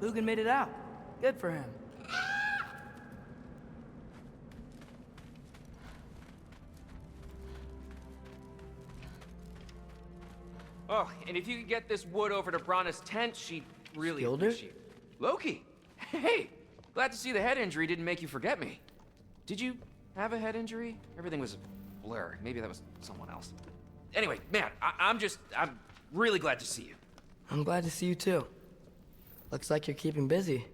Lugan made it out. Good for him. Oh, and if you could get this wood over to Brana's tent, she'd really Skilder? appreciate it. Loki! Hey! Glad to see the head injury didn't make you forget me. Did you have a head injury? Everything was a blur. Maybe that was someone else. Anyway, man, I'm really glad to see you. I'm glad to see you too. Looks like you're keeping busy.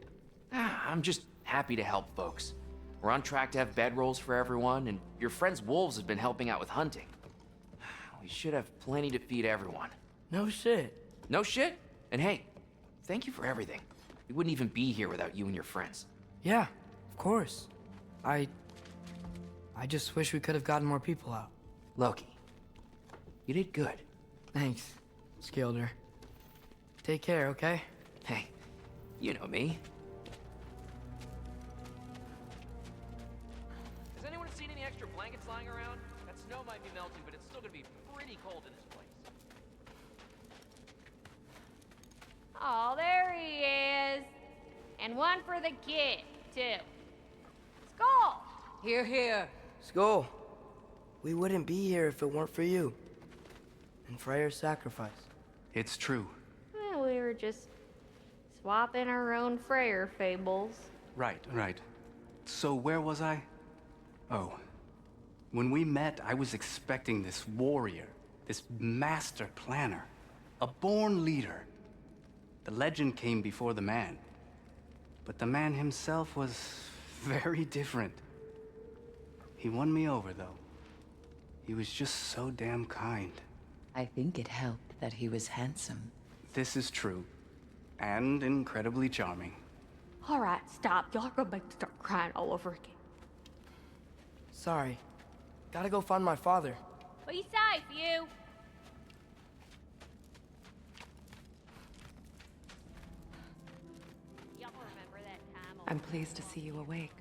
I'm just happy to help folks. We're on track to have bedrolls for everyone, and your friend's wolves have been helping out with hunting. We should have plenty to feed everyone. No shit. No shit? And hey, thank you for everything. We wouldn't even be here without you and your friends. Yeah, of course. I just wish we could have gotten more people out. Loki, you did good. Thanks, Skilder. Take care, okay? Hey, you know me. Has anyone seen any extra blankets lying around? That snow might be melting, but it's still gonna be pretty cold in this place. Oh, there he is. And one for the kid, too. Skull! Here, here. Skull, we wouldn't be here if it weren't for you. And Freyr's sacrifice. It's true. We were just swapping our own Freyr fables. Right. So where was I? Oh. When we met, I was expecting this warrior, this master planner, a born leader. The legend came before the man. But the man himself was very different. He won me over, though. He was just so damn kind. I think it helped that he was handsome. This is true. And incredibly charming. All right, stop. Y'all are gonna make me start crying all over again. Sorry. Gotta go find my father. Be safe, you. Y'all remember that time? I'm pleased to see you awake.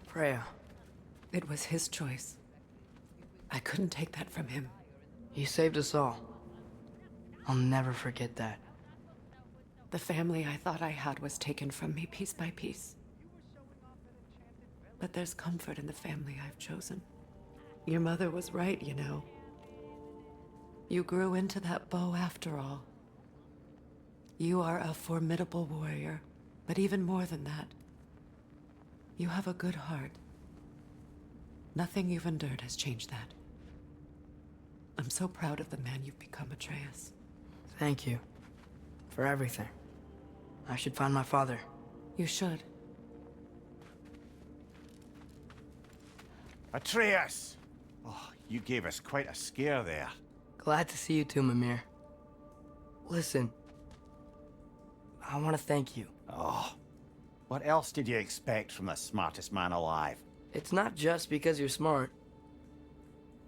Freya, It was his choice. I couldn't take that from him. you saved us all. I'll never forget that. The family I thought I had was taken from me piece by piece. But there's comfort in the family I've chosen. Your mother was right, you know. You grew into that bow after all. You are a formidable warrior, but even more than that, you have a good heart. Nothing you've endured has changed that. I'm so proud of the man you've become, Atreus. Thank you. For everything. I should find my father. You should. Atreus! Oh, you gave us quite a scare there. Glad to see you too, Mimir. Listen. I want to thank you. Oh, what else did you expect from the smartest man alive? It's not just because you're smart.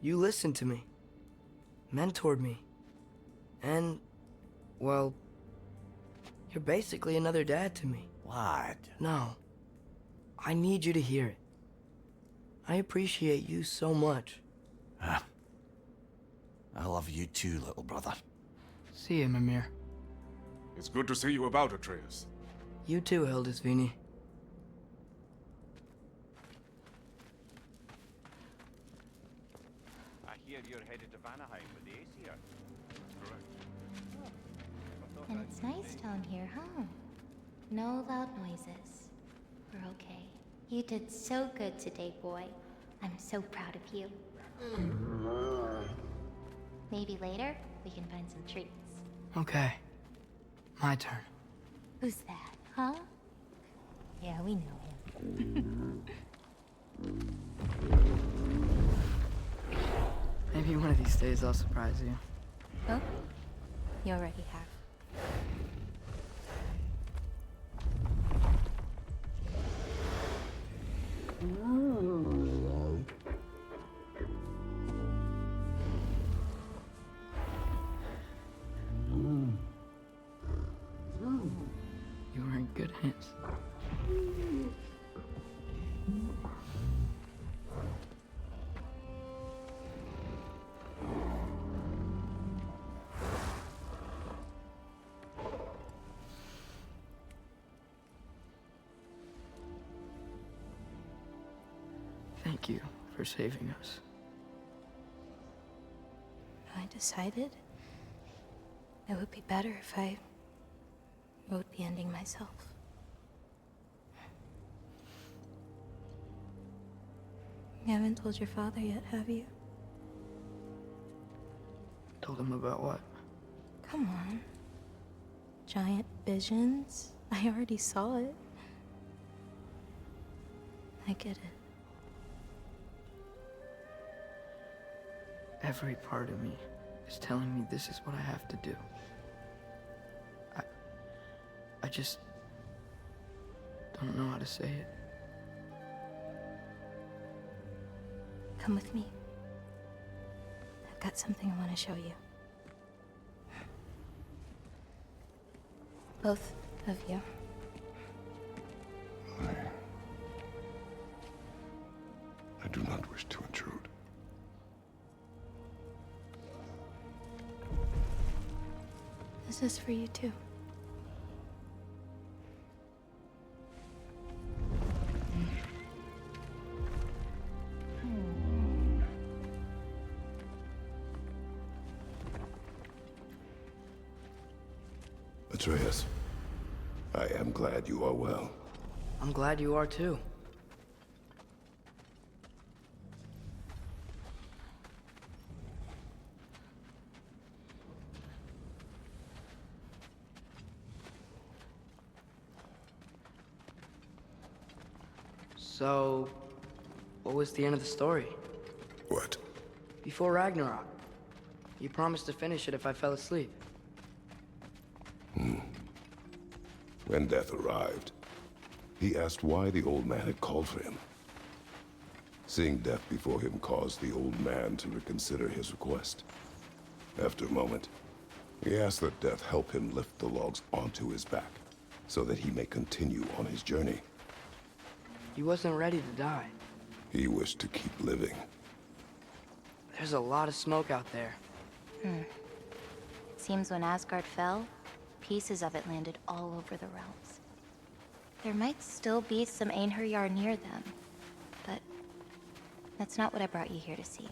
You listened to me. Mentored me. And, well, you're basically another dad to me. Lad. No. I need you to hear it. I appreciate you so much. I love you too, little brother. See you, Mimir. It's good to see you about, Atreus. You too, Hildisvini. I hear you're headed to Vanaheim with the Aesir. Correct. And it's nice down here, huh? No loud noises. We're okay. You did so good today, boy. I'm so proud of you. Maybe later, we can find some treats. Okay. My turn. Who's that, huh? Yeah, we know him. Maybe one of these days I'll surprise you. Huh? You already have. You were in good hands. Thank you for saving us. I decided it would be better if I wrote the ending myself. You haven't told your father yet, have you? Told him about what? Come on. Giant visions? I already saw it. I get it. Every part of me is telling me this is what I have to do. I just don't know how to say it. Come with me. I've got something I want to show you. Both of you. I do not wish to intrude. This is for you too. Atreus, I am glad you are well. I'm glad you are too. So, what was the end of the story? What? Before Ragnarok, you promised to finish it if I fell asleep. When death arrived, he asked why the old man had called for him. Seeing death before him caused the old man to reconsider his request. After a moment, he asked that death help him lift the logs onto his back, so that he may continue on his journey. He wasn't ready to die. He wished to keep living. There's a lot of smoke out there. It seems when Asgard fell, pieces of it landed all over the realms. There might still be some Einherjar near them, but that's not what I brought you here to see.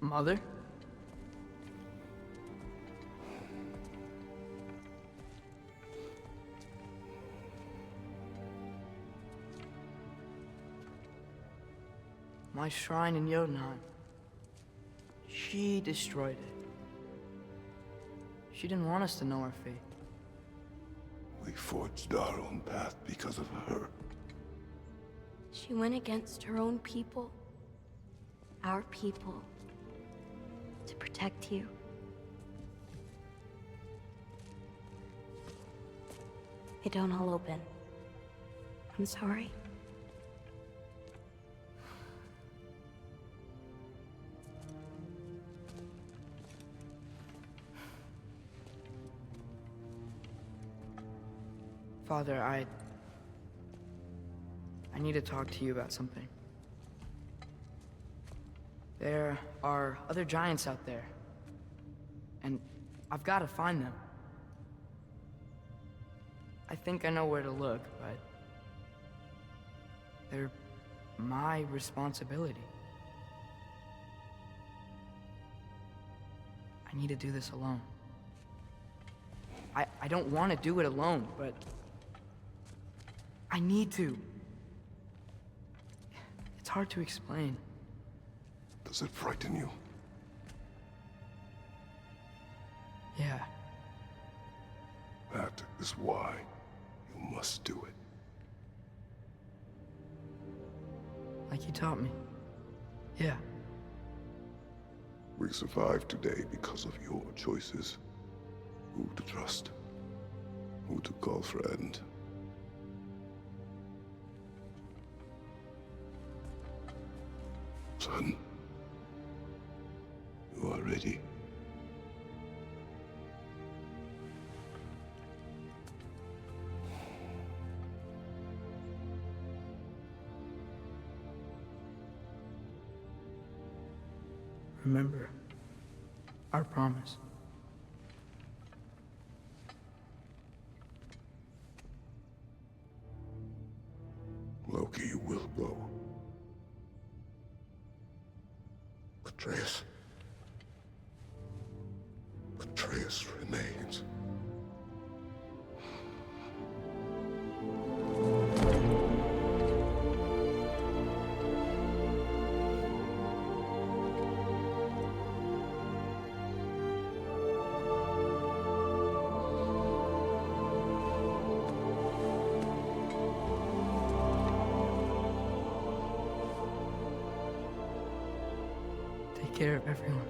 Mother? My shrine in Jotunheim. She destroyed it. She didn't want us to know our fate. We forged our own path because of her. She went against her own people. Our people. To protect you. It don't all open. I'm sorry. Father, I need to talk to you about something. There are other giants out there, and I've got to find them. I think I know where to look, but they're my responsibility. I need to do this alone. I don't want to do it alone, but I need to. It's hard to explain. Does it frighten you? Yeah. That is why you must do it. Like you taught me. Yeah. We survived today because of your choices. Who to trust? Who to call friend? Son, you are ready. Remember our promise. Loki, you will go. Atreus. Atreus remains. Take care of everyone.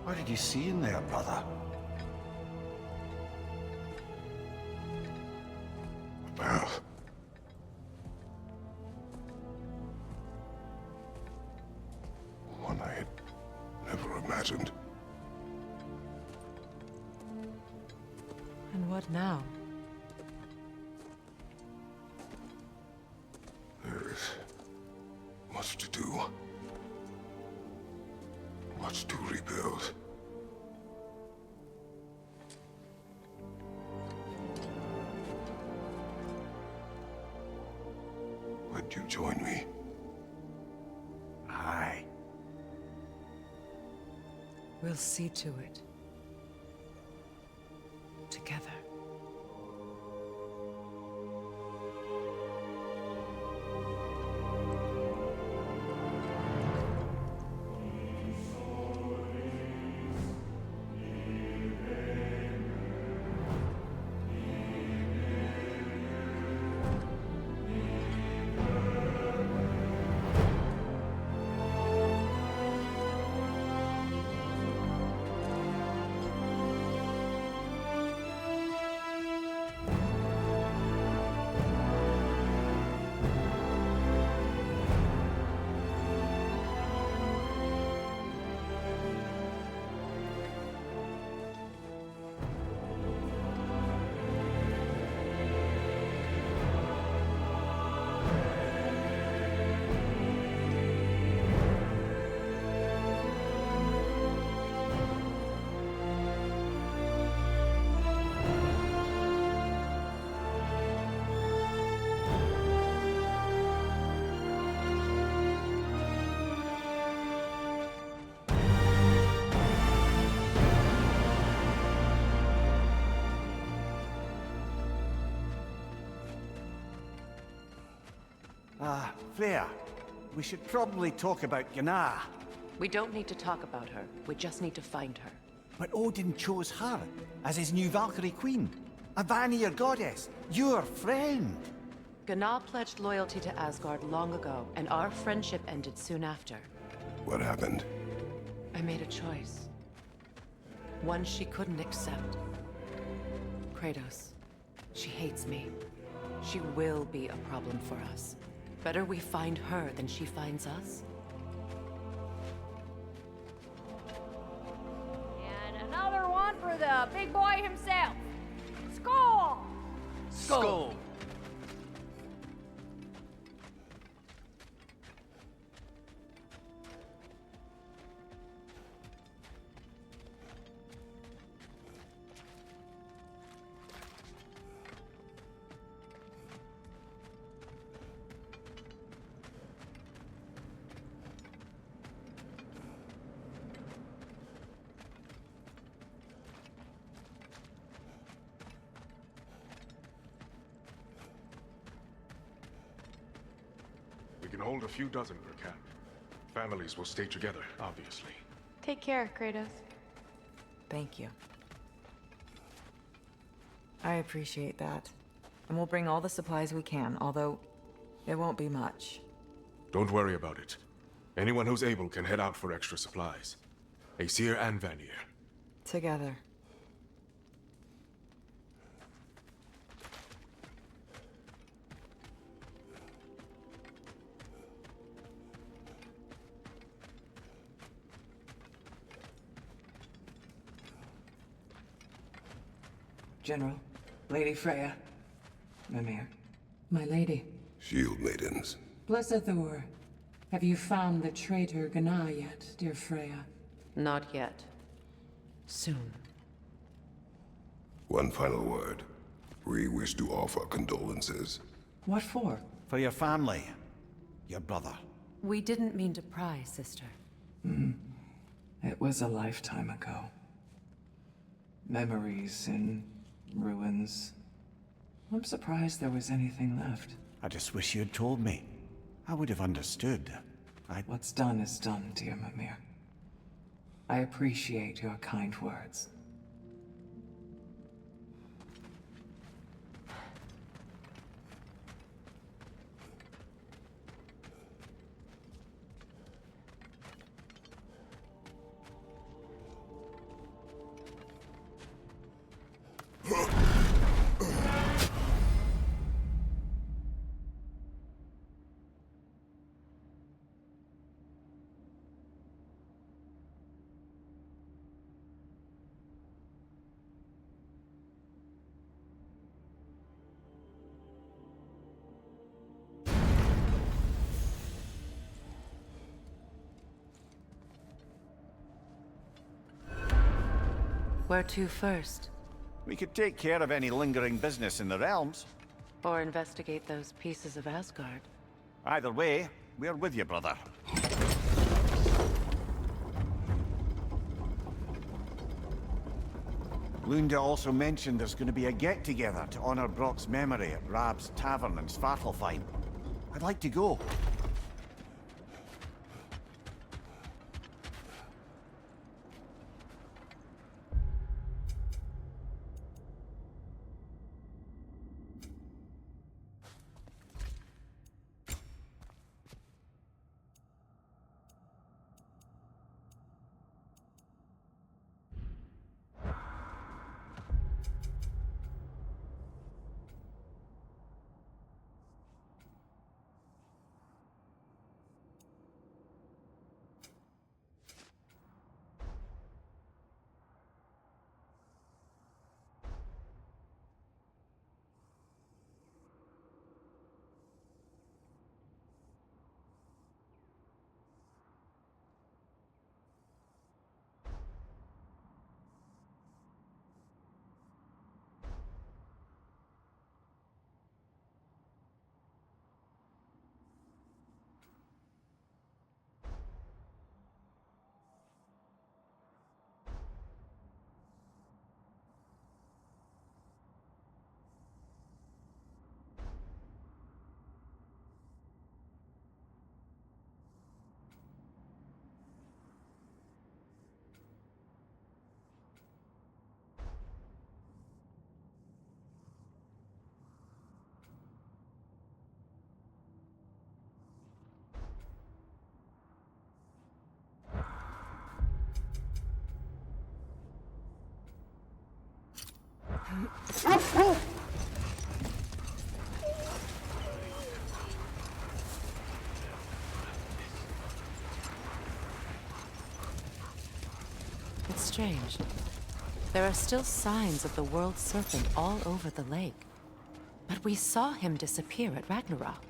What did you see in there, brother? A path. One I had never imagined. And what now? There is much to do. Much to rebuild. Would you join me? Aye. We'll see to it. Together. Freya, we should probably talk about Gná. We don't need to talk about her. We just need to find her. But Odin chose her as his new Valkyrie queen. A Vanir goddess, your friend. Gná pledged loyalty to Asgard long ago, and our friendship ended soon after. What happened? I made a choice. One she couldn't accept. Kratos. She hates me. She will be a problem for us. Better we find her than she finds us. And another one for the big boy himself. Skull! Skull! We can hold a few dozen per camp. Families will stay together, obviously. Take care, Kratos. Thank you. I appreciate that. And we'll bring all the supplies we can, although it won't be much. Don't worry about it. Anyone who's able can head out for extra supplies. Aesir and Vanir. Together. General, Lady Freya, Mimir. My lady. Shield maidens. Blessed Thor, have you found the traitor Gná yet, dear Freya? Not yet. Soon. One final word. We wish to offer condolences. What for? For your family. Your brother. We didn't mean to pry, sister. It was a lifetime ago. Memories in ruins. I'm surprised there was anything left. I just wish you had told me. I would have understood. What's done is done, dear Mimir. I appreciate your kind words. Where to first? We could take care of any lingering business in the realms. Or investigate those pieces of Asgard? Either way, we're with you, brother. Lunda also mentioned there's going to be a get-together to honor Brock's memory at Rab's Tavern in Svartalfheim. I'd like to go. It's strange. There are still signs of the world serpent all over the lake. But we saw him disappear at Ragnarok.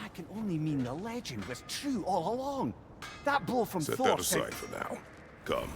That can only mean the legend was true all along. That blow from Set Thor that aside for now. Come.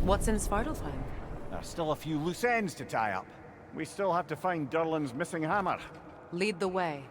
What's in Svartalfheim? There's still a few loose ends to tie up. We still have to find Durlin's missing hammer. Lead the way.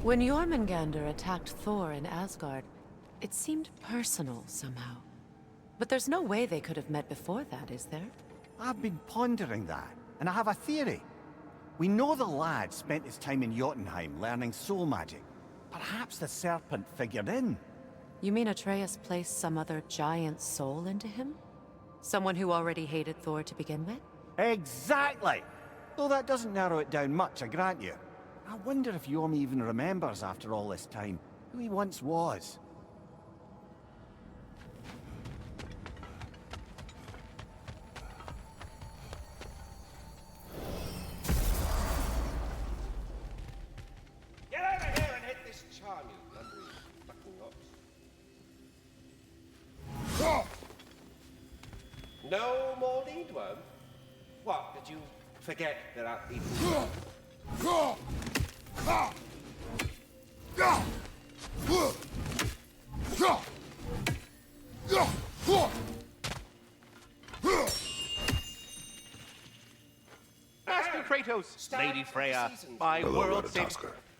When Jormungandr attacked Thor in Asgard, it seemed personal somehow. But there's no way they could have met before that, is there? I've been pondering that, and I have a theory. We know the lad spent his time in Jotunheim learning soul magic. Perhaps the serpent figured in. You mean Atreus placed some other giant soul into him? Someone who already hated Thor to begin with? Exactly! Though that doesn't narrow it down much, I grant you. I wonder if Jorm even remembers after all this time who he once was. Get over here and hit this charm, you blundering fucking ox. No more lead one? What, did you forget there are people? Master Kratos, Lady Freya, my world saved.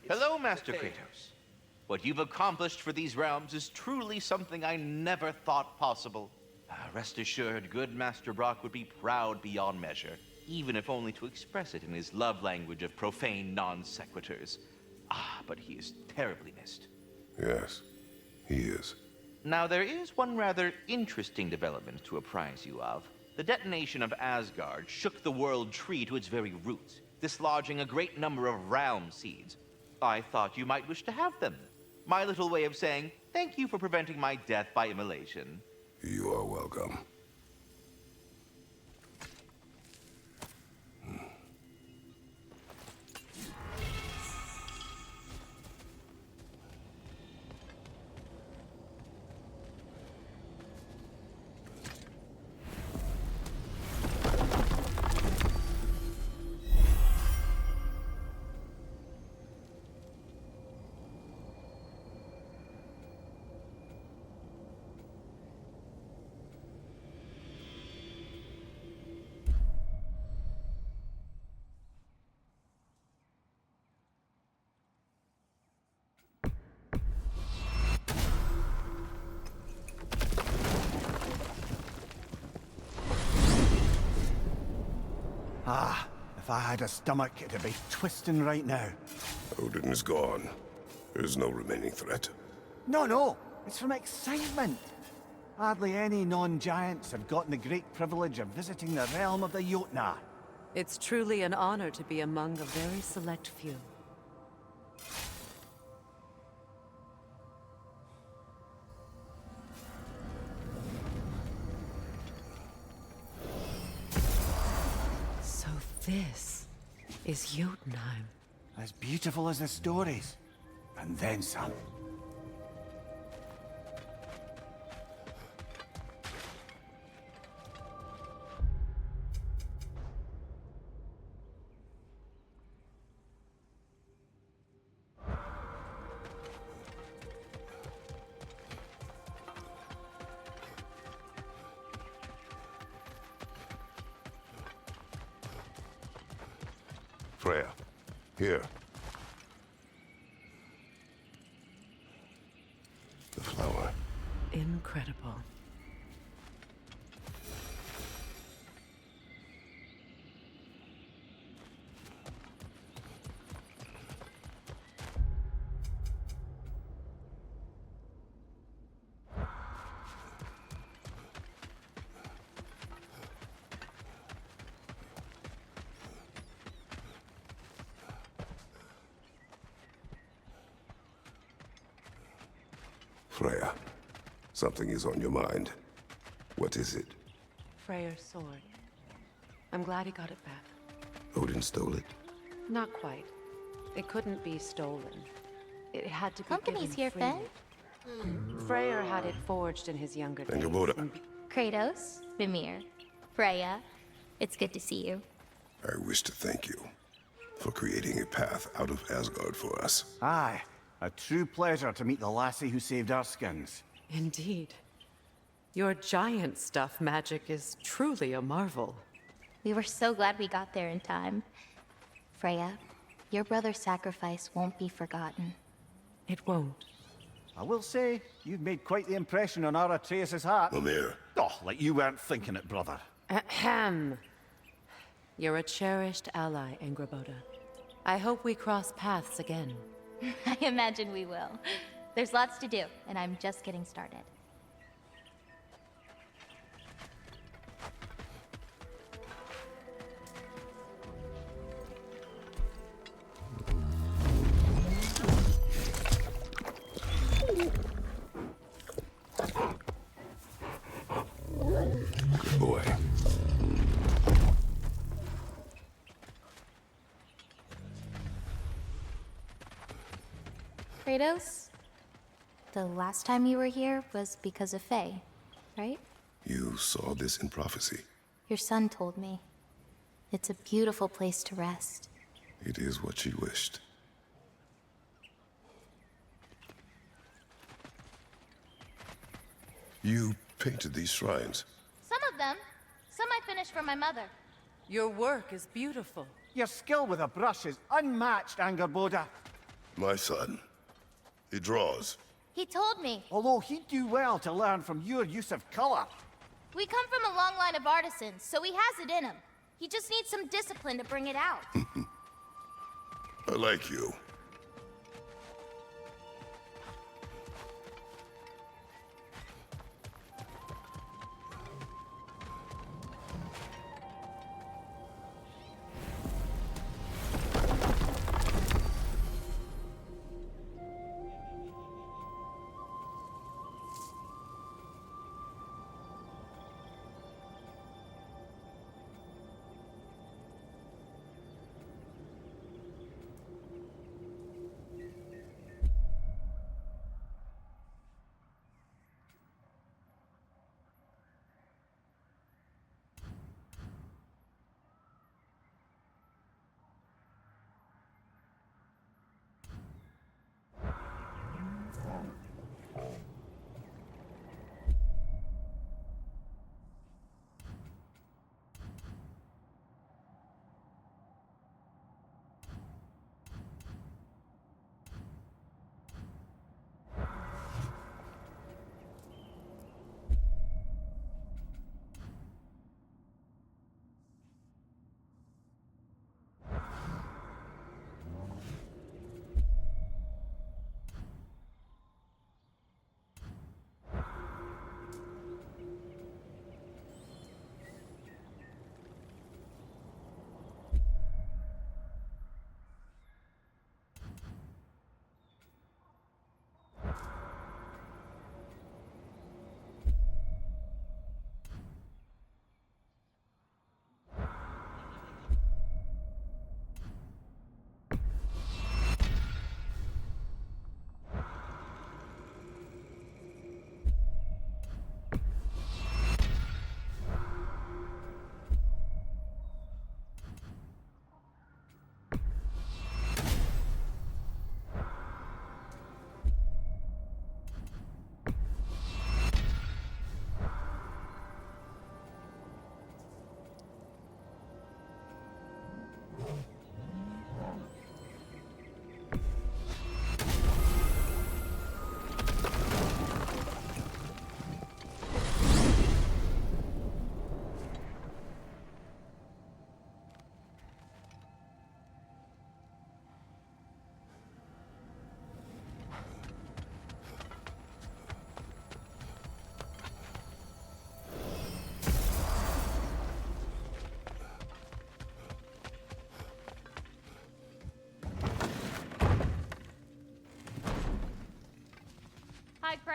Hello, Master Kratos. What you've accomplished for these realms is truly something I never thought possible. Rest assured, good Master Brock would be proud beyond measure, even if only to express it in his love language of profane non-sequiturs. But he is terribly missed. Yes, he is. Now, there is one rather interesting development to apprise you of. The detonation of Asgard shook the world tree to its very roots, dislodging a great number of realm seeds. I thought you might wish to have them. My little way of saying, thank you for preventing my death by immolation. You are welcome. If I had a stomach, it'd be twisting right now. Odin is gone. There's no remaining threat. No. It's from excitement. Hardly any non-giants have gotten the great privilege of visiting the realm of the Jotnar. It's truly an honor to be among a very select few. So this is Jotunheim. As beautiful as the stories. And then some. Freya, here. The flower. Incredible. Freya, something is on your mind. What is it? Freyr's sword. I'm glad he got it back. Odin stole it? Not quite. It couldn't be stolen. It had to be Company's given here, freely. Fen. Freyr had it forged in his younger days. Angerboda. Kratos, Mimir, Freya, it's good to see you. I wish to thank you for creating a path out of Asgard for us. Aye, a true pleasure to meet the lassie who saved our skins. Indeed. Your giant stuff magic is truly a marvel. We were so glad we got there in time. Freya, your brother's sacrifice won't be forgotten. It won't. I will say, you've made quite the impression on our Atreus' heart. Mimir. Oh, like you weren't thinking it, brother. Ahem. You're a cherished ally, Angerboda. I hope we cross paths again. I imagine we will. There's lots to do, and I'm just getting started. Good boy. Kratos, the last time you were here was because of Faye, right? You saw this in prophecy. Your son told me. It's a beautiful place to rest. It is what she wished. You painted these shrines. Some of them. Some I finished for my mother. Your work is beautiful. Your skill with a brush is unmatched, Angerboda. My son. He draws. He told me. Although he'd do well to learn from your use of color. We come from a long line of artisans, so he has it in him. He just needs some discipline to bring it out. I like you.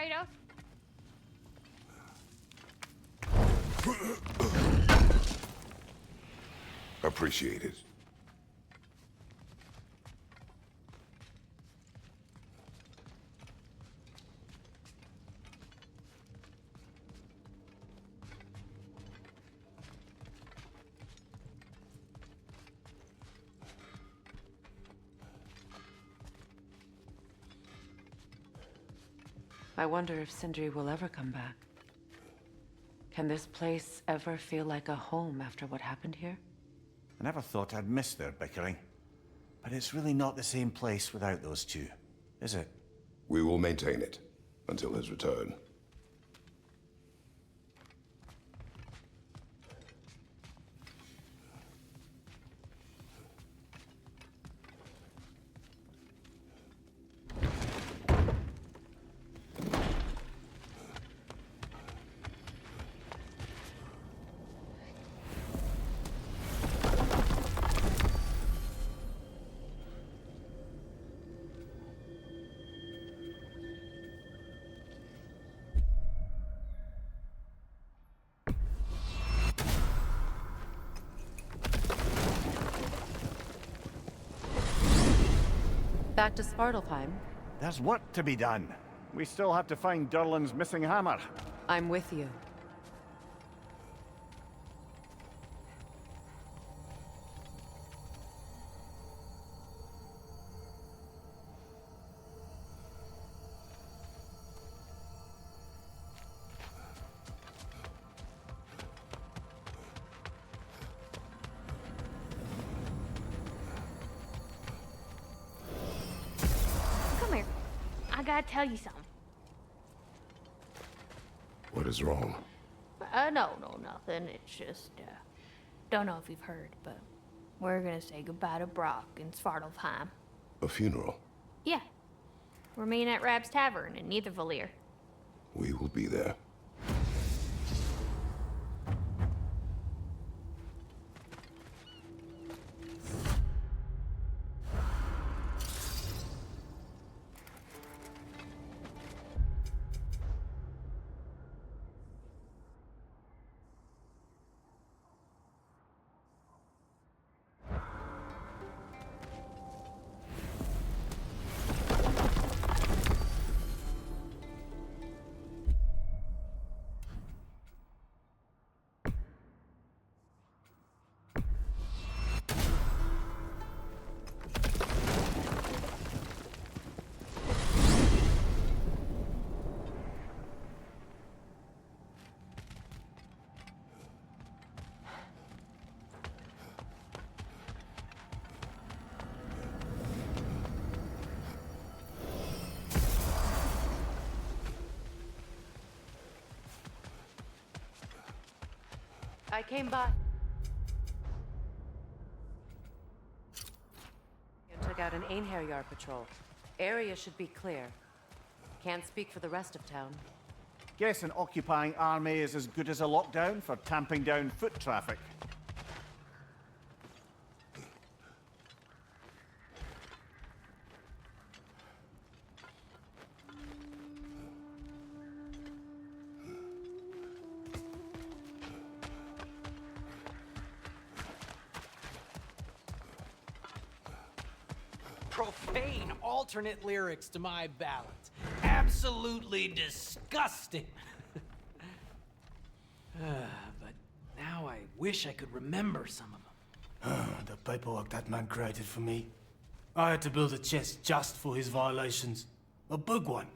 Kratos. Appreciate it. I wonder if Sindri will ever come back. Can this place ever feel like a home after what happened here? I never thought I'd miss their bickering. But it's really not the same place without those two, is it? We will maintain it until his return. Back to Svartalfheim. There's work to be done. We still have to find Durlin's missing hammer. I'm with you. Come here. I gotta tell you something. What is wrong? No, nothing. It's just, don't know if you've heard, but we're gonna say goodbye to Brock in Svartalfheim. A funeral? Yeah. We're meeting at Rab's Tavern in Niedervalier. We will be there. I came by and took out an Einherjar patrol. Area should be clear. Can't speak for the rest of town. Guess an occupying army is as good as a lockdown for tamping down foot traffic. Profane alternate lyrics to my ballads. Absolutely disgusting. But now I wish I could remember some of them. The paperwork that man created for me. I had to build a chest just for his violations. A big one.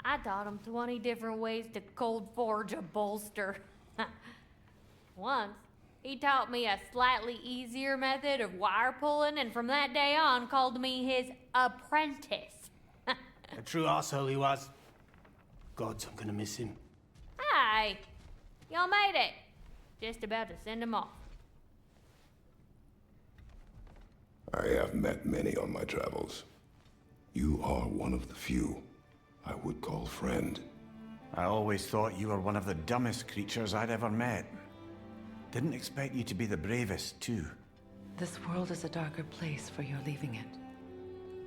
I taught him 20 different ways to cold forge a bolster. Once, he taught me a slightly easier method of wire pulling, and from that day on called me his apprentice. A true asshole he was. Gods, I'm gonna miss him. Hi! Y'all made it. Just about to send him off. I have met many on my travels. You are one of the few I would call friend. I always thought you were one of the dumbest creatures I'd ever met. Didn't expect you to be the bravest, too. This world is a darker place for your leaving it.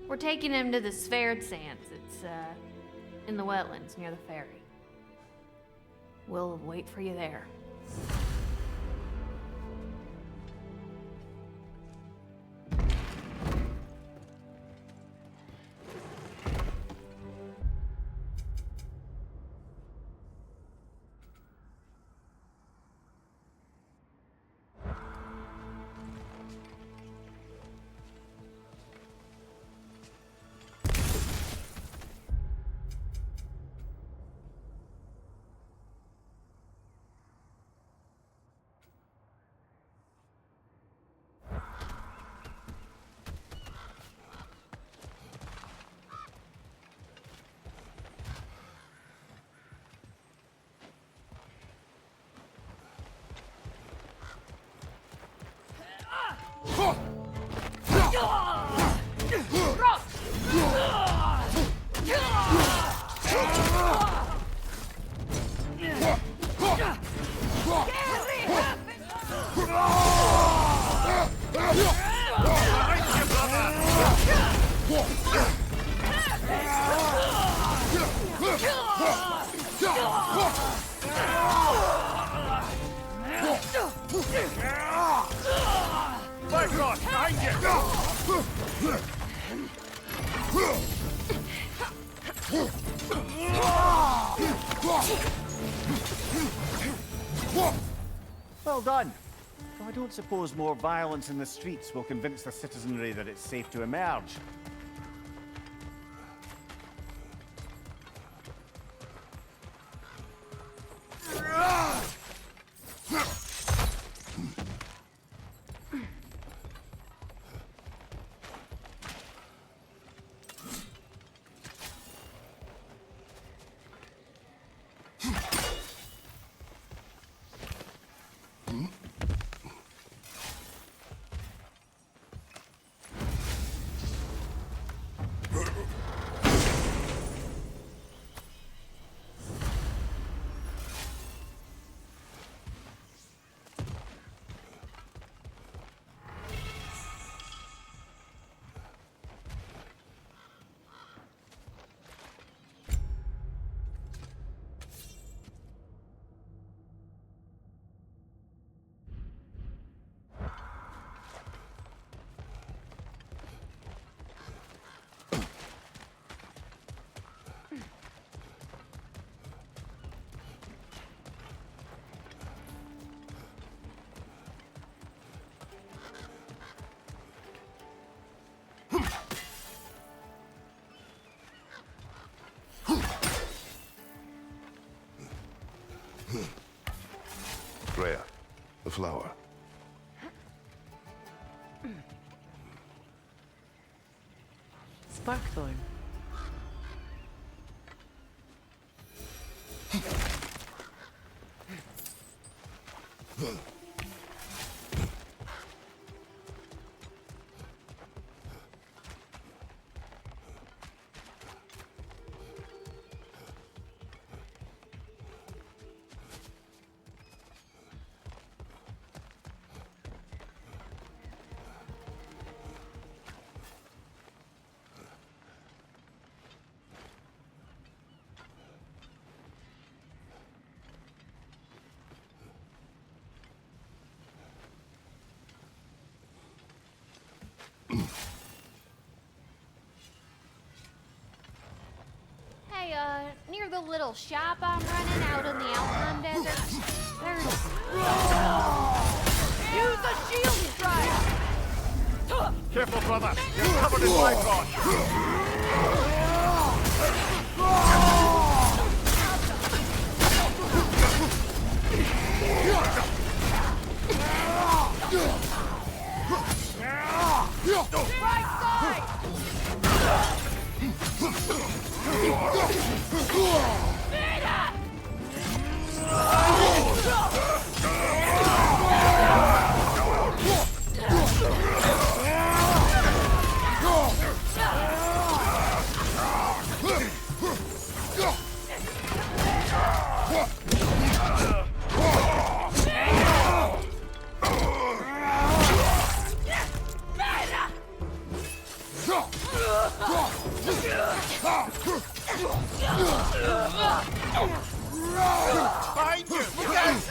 We're taking him to the Sverd Sands. It's, in the wetlands near the ferry. We'll wait for you there. Well done. Though I don't suppose more violence in the streets will convince the citizenry that it's safe to emerge. Freya, the flower. Sparkthorn. Hey, near the little shop I'm running out in the Alpine Desert, there's... Use the shield strike! Careful, brother! You're covered in life rod! Right side! Behind you! Yes!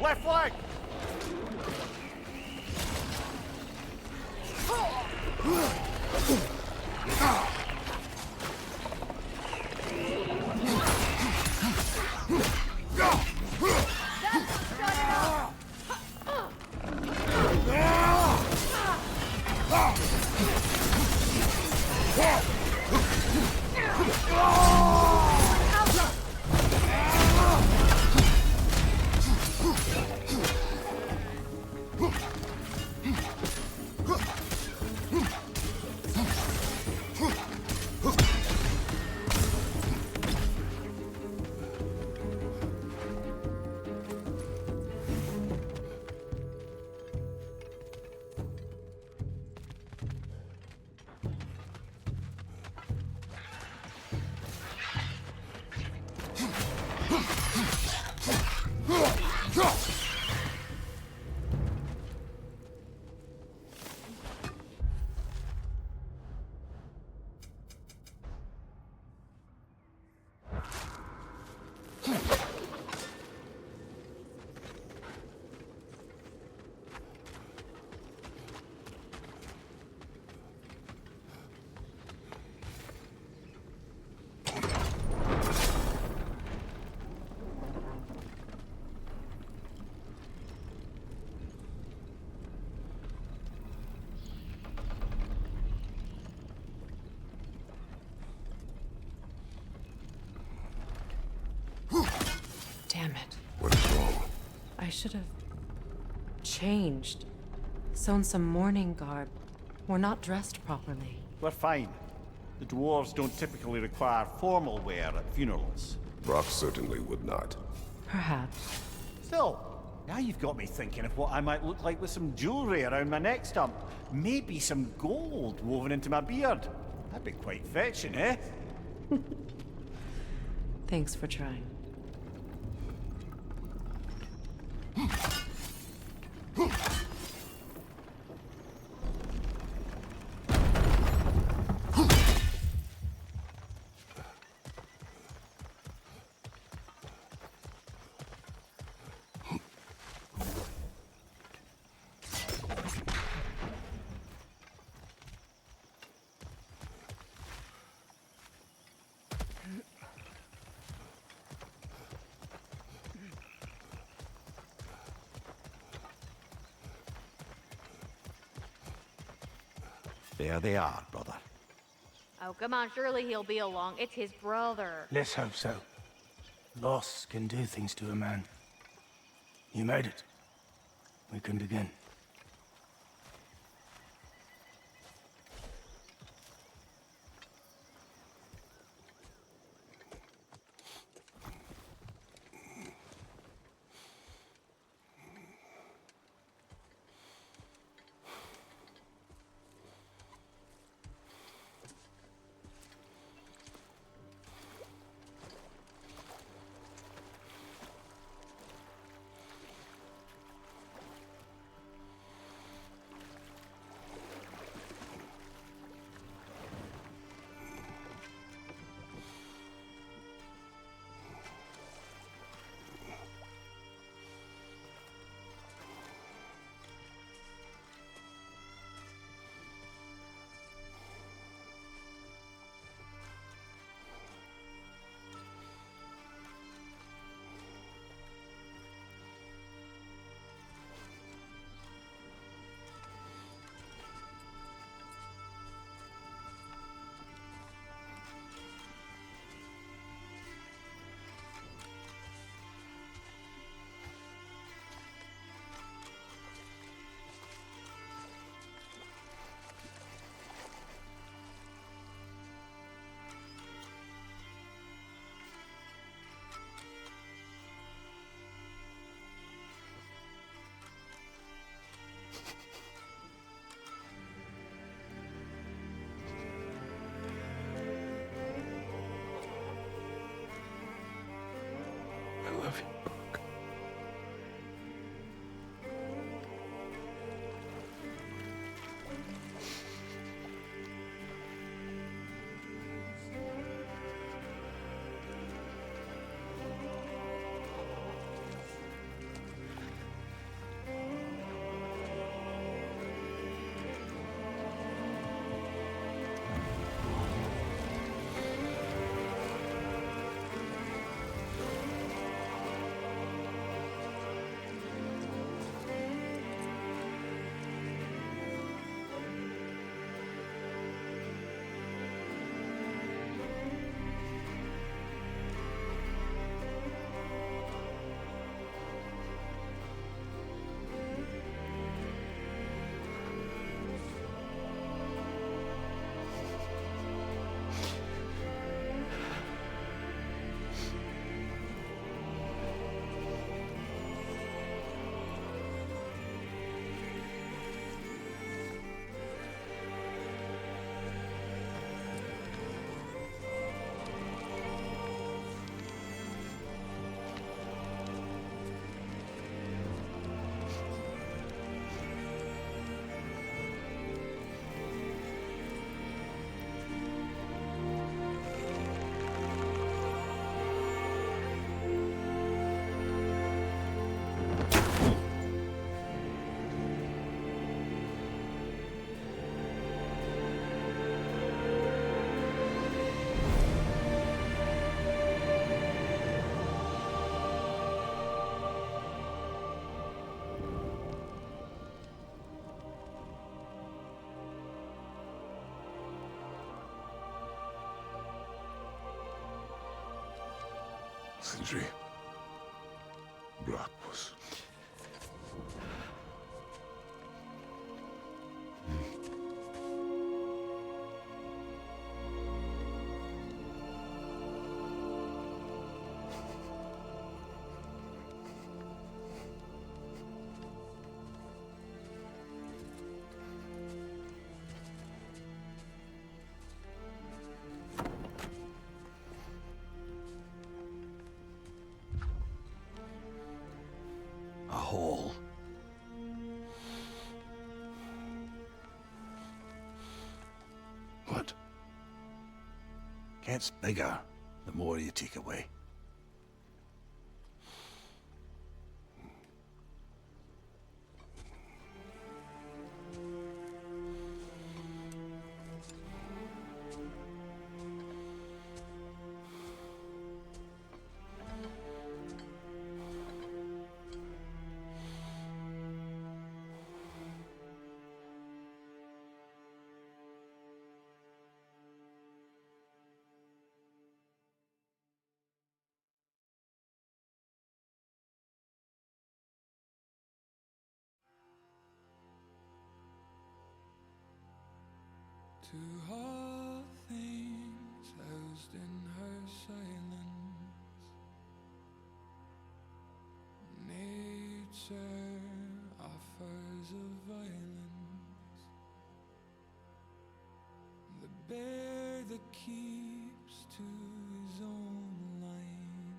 Left flank! Damn it. What is wrong? I should have changed. Sewn some mourning garb. We're not dressed properly. We're fine. The dwarves don't typically require formal wear at funerals. Brock certainly would not. Perhaps. Still, now you've got me thinking of what I might look like with some jewelry around my neck stump. Maybe some gold woven into my beard. That'd be quite fetching, eh? Thanks for trying. There they are, brother. Oh, come on, surely he'll be along. It's his brother. Let's hope so. Loss can do things to a man. You made it. We can begin. I love you, Brock. Sindri. Blackpuss. A hole. What? Gets bigger the more you take away. To all things housed in her silence, nature offers a violence, the bear that keeps to his own line,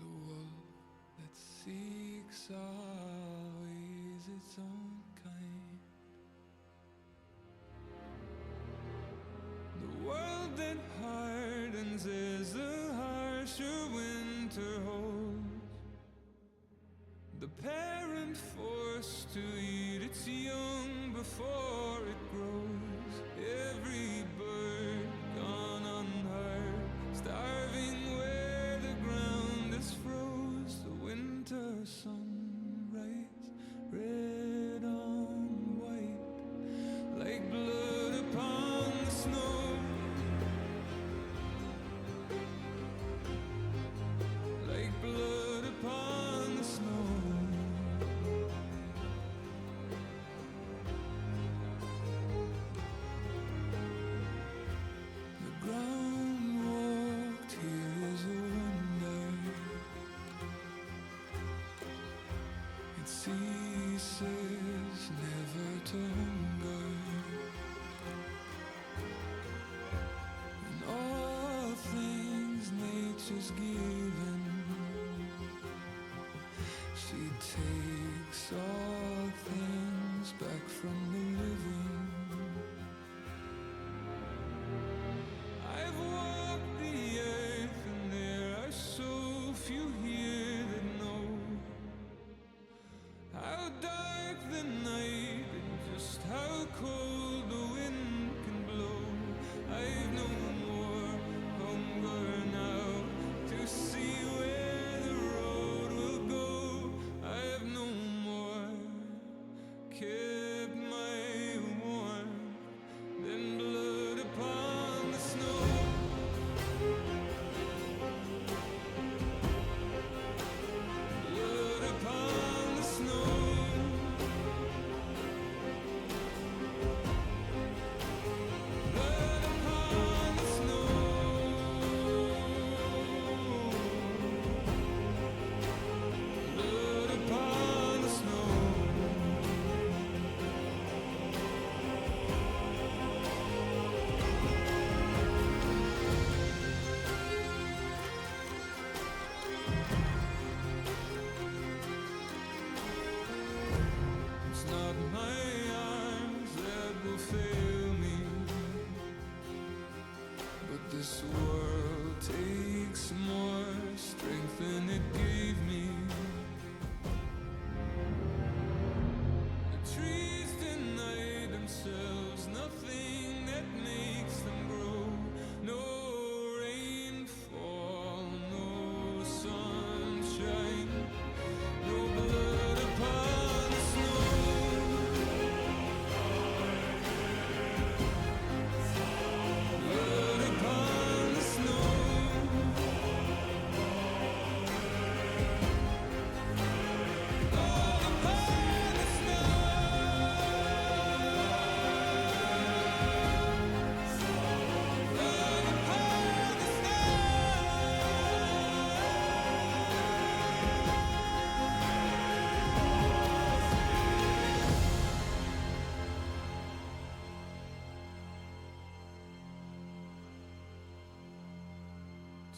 the wolf that seeks always its own kind. The world that hardens as the harsher winter holds, the parent forced to eat its young before it grows. Every bird gone unheard, starving where the ground is froze. The winter sunrise, red on white, like blood upon the snow, like blood upon the snow. The ground walked here is a wonder. It ceases never to hunger, and all things nature's given. She takes all things back from the living. I've walked the earth, and there are so few here that know how dark the night and just how cold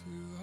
to